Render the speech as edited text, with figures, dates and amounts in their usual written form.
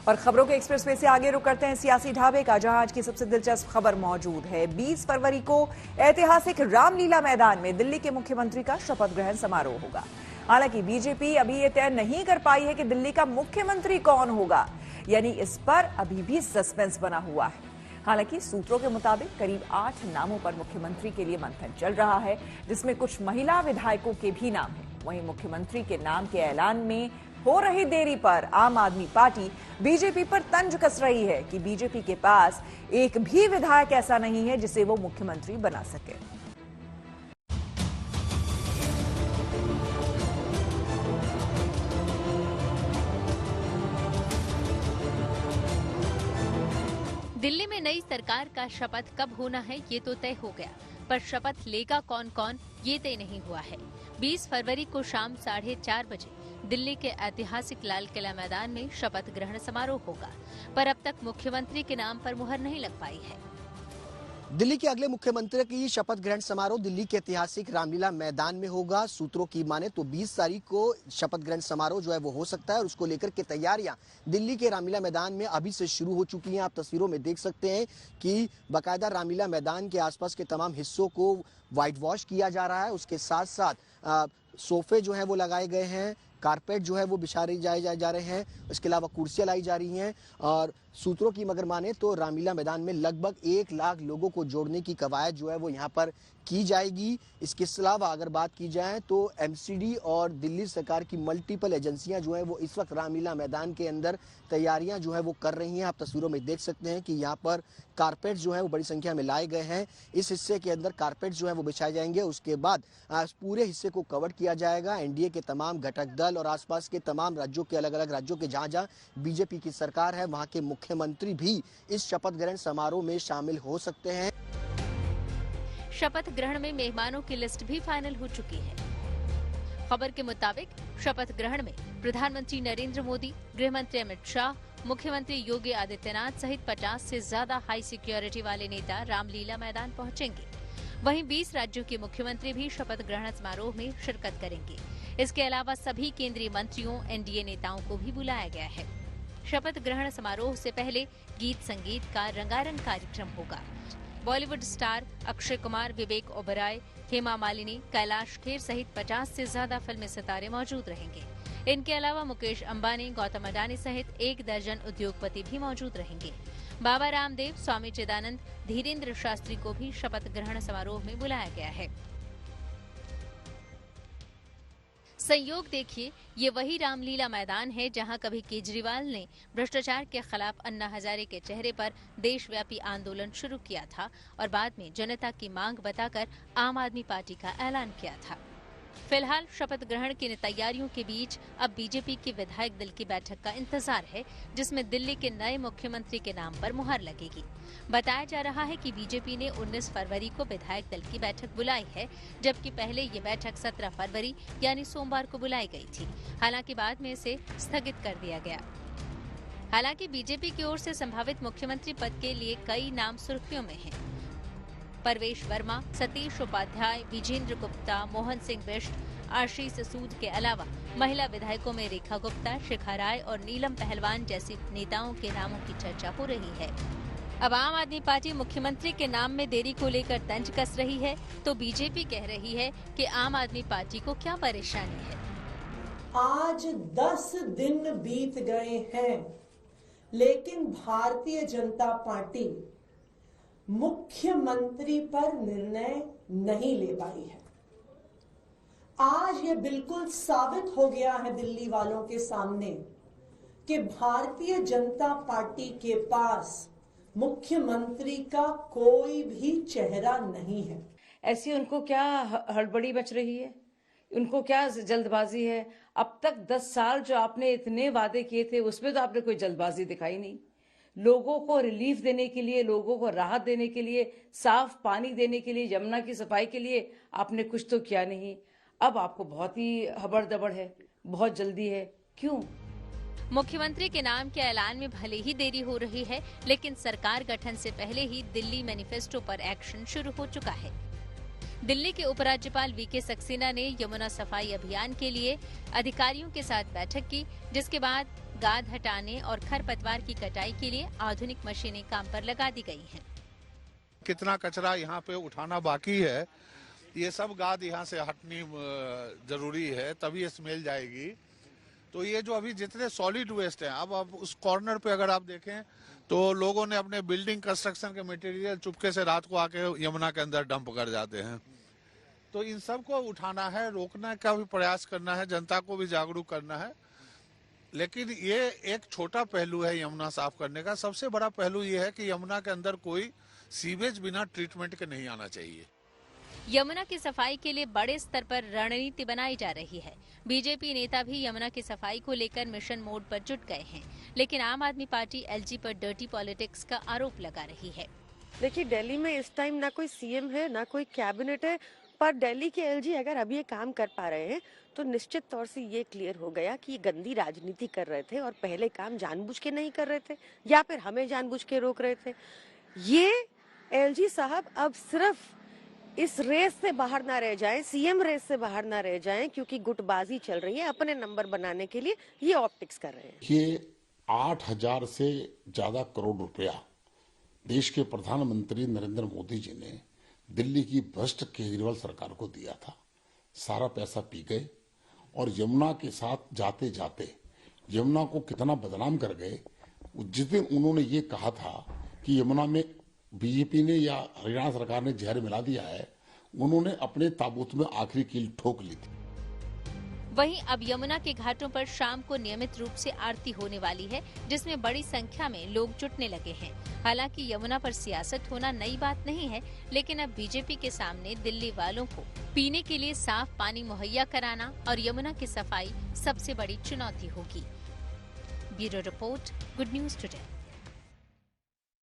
और खबरों के एक्सप्रेस में से आगे रुक करते हैं सियासी ढाबे का, जहां आज की सबसे दिलचस्प खबर मौजूद है। 20 फरवरी को ऐतिहासिक रामलीला मैदान में दिल्ली के मुख्यमंत्री का शपथ ग्रहण समारोह होगा। हालांकि बीजेपी अभी ये तय नहीं कर पाई है कि दिल्ली का मुख्यमंत्री कौन होगा, यानी इस पर अभी भी सस्पेंस बना हुआ है। हालांकि सूत्रों के मुताबिक करीब 8 नामों पर मुख्यमंत्री के लिए मंथन चल रहा है, जिसमें कुछ महिला विधायकों के भी नाम हैं। वहीं मुख्यमंत्री के नाम के ऐलान में हो रही देरी पर आम आदमी पार्टी बीजेपी पर तंज कस रही है कि बीजेपी के पास एक भी विधायक ऐसा नहीं है जिसे वो मुख्यमंत्री बना सके। दिल्ली में नई सरकार का शपथ कब होना है ये तो तय हो गया, पर शपथ लेगा कौन कौन ये तय नहीं हुआ है। 20 फरवरी को शाम 4:30 बजे दिल्ली के ऐतिहासिक लाल किला मैदान में शपथ ग्रहण समारोह होगा, पर अब तक मुख्यमंत्री के नाम पर मुहर नहीं लग पाई है। दिल्ली के अगले मुख्यमंत्री की शपथ ग्रहण समारोह दिल्ली के ऐतिहासिक रामलीला मैदान में होगा। सूत्रों की माने तो 20 तारीख को शपथ ग्रहण समारोह जो है वो हो सकता है, और उसको लेकर के तैयारियां दिल्ली के रामलीला मैदान में अभी से शुरू हो चुकी हैं। आप तस्वीरों में देख सकते हैं कि बाकायदा रामलीला मैदान के आसपास के तमाम हिस्सों को व्हाइट वॉश किया जा रहा है। उसके साथ साथ सोफे जो है वो लगाए गए हैं, कारपेट जो है वो बिछाए जा रहे हैं, इसके अलावा कुर्सियां लाई जा रही हैं। और सूत्रों की मगर माने तो रामलीला मैदान में लगभग 1 लाख लोगों को जोड़ने की कवायद जो है वो यहाँ पर की जाएगी। इसके अलावा अगर बात की जाए तो एमसीडी और दिल्ली सरकार की मल्टीपल एजेंसियां जो है वो इस वक्त रामलीला मैदान के अंदर तैयारियां जो है वो कर रही हैं। आप तस्वीरों में देख सकते हैं कि यहाँ पर कारपेट जो है वो बड़ी संख्या में लाए गए हैं। इस हिस्से के अंदर कारपेट जो है वो बिछाए जाएंगे। उसके बाद पूरे हिस्से को कवर किया जाएगा। एनडीए के तमाम घटक दल और आसपास के तमाम राज्यों के अलग अलग राज्यों के जहां बीजेपी की सरकार है वहां के मुख्यमंत्री भी इस शपथ ग्रहण समारोह में शामिल हो सकते हैं। शपथ ग्रहण में मेहमानों की लिस्ट भी फाइनल हो चुकी है। खबर के मुताबिक शपथ ग्रहण में प्रधानमंत्री नरेंद्र मोदी, गृह मंत्री अमित शाह, मुख्यमंत्री योगी आदित्यनाथ सहित 50 से ज्यादा हाई सिक्योरिटी वाले नेता रामलीला मैदान पहुंचेंगे। वहीं 20 राज्यों के मुख्यमंत्री भी शपथ ग्रहण समारोह में शिरकत करेंगे। इसके अलावा सभी केंद्रीय मंत्रियों, एनडीए नेताओं को भी बुलाया गया है। शपथ ग्रहण समारोह से पहले गीत संगीत का रंगारंग कार्यक्रम होगा। बॉलीवुड स्टार अक्षय कुमार, विवेक ओबेरॉय, हेमा मालिनी, कैलाश खेर सहित 50 से ज्यादा फिल्मी सितारे मौजूद रहेंगे। इनके अलावा मुकेश अंबानी, गौतम अडानी सहित 1 दर्जन उद्योगपति भी मौजूद रहेंगे। बाबा रामदेव, स्वामी चिदानंद, धीरेन्द्र शास्त्री को भी शपथ ग्रहण समारोह में बुलाया गया है। संयोग देखिए, ये वही रामलीला मैदान है जहां कभी केजरीवाल ने भ्रष्टाचार के खिलाफ अन्ना हजारे के चेहरे पर देशव्यापी आंदोलन शुरू किया था और बाद में जनता की मांग बताकर आम आदमी पार्टी का ऐलान किया था। फिलहाल शपथ ग्रहण की तैयारियों के बीच अब बीजेपी की विधायक दल की बैठक का इंतजार है, जिसमें दिल्ली के नए मुख्यमंत्री के नाम पर मुहर लगेगी। बताया जा रहा है कि बीजेपी ने 19 फरवरी को विधायक दल की बैठक बुलाई है, जबकि पहले ये बैठक 17 फरवरी यानी सोमवार को बुलाई गई थी। हालांकि बाद में इसे स्थगित कर दिया गया। हालांकि बीजेपी की ओर से संभावित मुख्यमंत्री पद के लिए कई नाम सुर्खियों में हैं। परवेश वर्मा, सतीश उपाध्याय, विजेंद्र गुप्ता, मोहन सिंह बिष्ट, आशीष सूद के अलावा महिला विधायकों में रेखा गुप्ता, शिखा राय और नीलम पहलवान जैसी नेताओं के नामों की चर्चा हो रही है। अब आम आदमी पार्टी मुख्यमंत्री के नाम में देरी को लेकर तंज कस रही है, तो बीजेपी कह रही है कि आम आदमी पार्टी को क्या परेशानी है। आज 10 दिन बीत गए हैं, लेकिन भारतीय जनता पार्टी मुख्यमंत्री पर निर्णय नहीं ले पाई है। आज ये बिल्कुल साबित हो गया है दिल्ली वालों के सामने कि भारतीय जनता पार्टी के पास मुख्यमंत्री का कोई भी चेहरा नहीं है। ऐसी उनको क्या हड़बड़ी मच रही है, उनको क्या जल्दबाजी है? अब तक 10 साल जो आपने इतने वादे किए थे उसमें तो आपने कोई जल्दबाजी दिखाई नहीं। लोगों को रिलीफ देने के लिए, लोगों को राहत देने के लिए, साफ पानी देने के लिए, यमुना की सफाई के लिए आपने कुछ तो किया नहीं। अब आपको बहुत ही हबड़-दबड़ है, बहुत जल्दी है। क्यों? मुख्यमंत्री के नाम के ऐलान में भले ही देरी हो रही है, लेकिन सरकार गठन से पहले ही दिल्ली मैनिफेस्टो पर एक्शन शुरू हो चुका है। दिल्ली के उपराज्यपाल वीके सक्सेना ने यमुना सफाई अभियान के लिए अधिकारियों के साथ बैठक की, जिसके बाद गाद हटाने और खरपतवार की कटाई के लिए आधुनिक मशीनें काम पर लगा दी गई हैं। कितना कचरा यहाँ पे उठाना बाकी है, ये सब गाद यहाँ से हटनी जरूरी है, तभी स्मेल जाएगी। तो ये जो अभी जितने सॉलिड वेस्ट हैं, अब उस कॉर्नर पे अगर आप देखें तो लोगों ने अपने बिल्डिंग कंस्ट्रक्शन के मटेरियल चुपके से रात को आके यमुना के अंदर डंप कर जाते हैं। तो इन सब को उठाना है, रोकने का भी प्रयास करना है, जनता को भी जागरूक करना है। लेकिन ये एक छोटा पहलू है यमुना साफ करने का। सबसे बड़ा पहलू ये है कि यमुना के अंदर कोई सीवेज बिना ट्रीटमेंट के नहीं आना चाहिए। यमुना की सफाई के लिए बड़े स्तर पर रणनीति बनाई जा रही है। बीजेपी नेता भी यमुना की सफाई को लेकर मिशन मोड पर जुट गए हैं, लेकिन आम आदमी पार्टी एलजी पर डर्टी पॉलिटिक्स का आरोप लगा रही है। देखिए, दिल्ली में इस टाइम ना कोई सीएम है, ना कोई कैबिनेट है, पर दिल्ली के एलजी अगर अभी ये काम कर पा रहे हैं तो निश्चित तौर से ये क्लियर हो गया कि ये गंदी राजनीति कर रहे थे और पहले काम जानबूझ के नहीं कर रहे थे या फिर हमें जानबूझ के रोक रहे थे। ये एलजी साहब अब सिर्फ इस रेस से बाहर ना रह जाएं, सीएम रेस से बाहर ना रह जाएं, क्योंकि गुटबाजी चल रही है, अपने नंबर बनाने के लिए ये ऑप्टिक्स कर रहे हैं। ये 8,000 से ज्यादा करोड़ रुपया देश के प्रधानमंत्री नरेंद्र मोदी जी ने दिल्ली की भ्रष्ट केजरीवाल सरकार को दिया था। सारा पैसा पी गए और यमुना के साथ जाते जाते यमुना को कितना बदनाम कर गए। जिस दिन उन्होंने ये कहा था कि यमुना में बीजेपी ने या हरियाणा सरकार ने जहर मिला दिया है, उन्होंने अपने ताबूत में आखिरी कील ठोक ली थी। वहीं अब यमुना के घाटों पर शाम को नियमित रूप से आरती होने वाली है, जिसमें बड़ी संख्या में लोग जुटने लगे हैं। हालांकि यमुना पर सियासत होना नई बात नहीं है, लेकिन अब बीजेपी के सामने दिल्ली वालों को पीने के लिए साफ पानी मुहैया कराना और यमुना की सफाई सबसे बड़ी चुनौती होगी। Bureau report, good news today.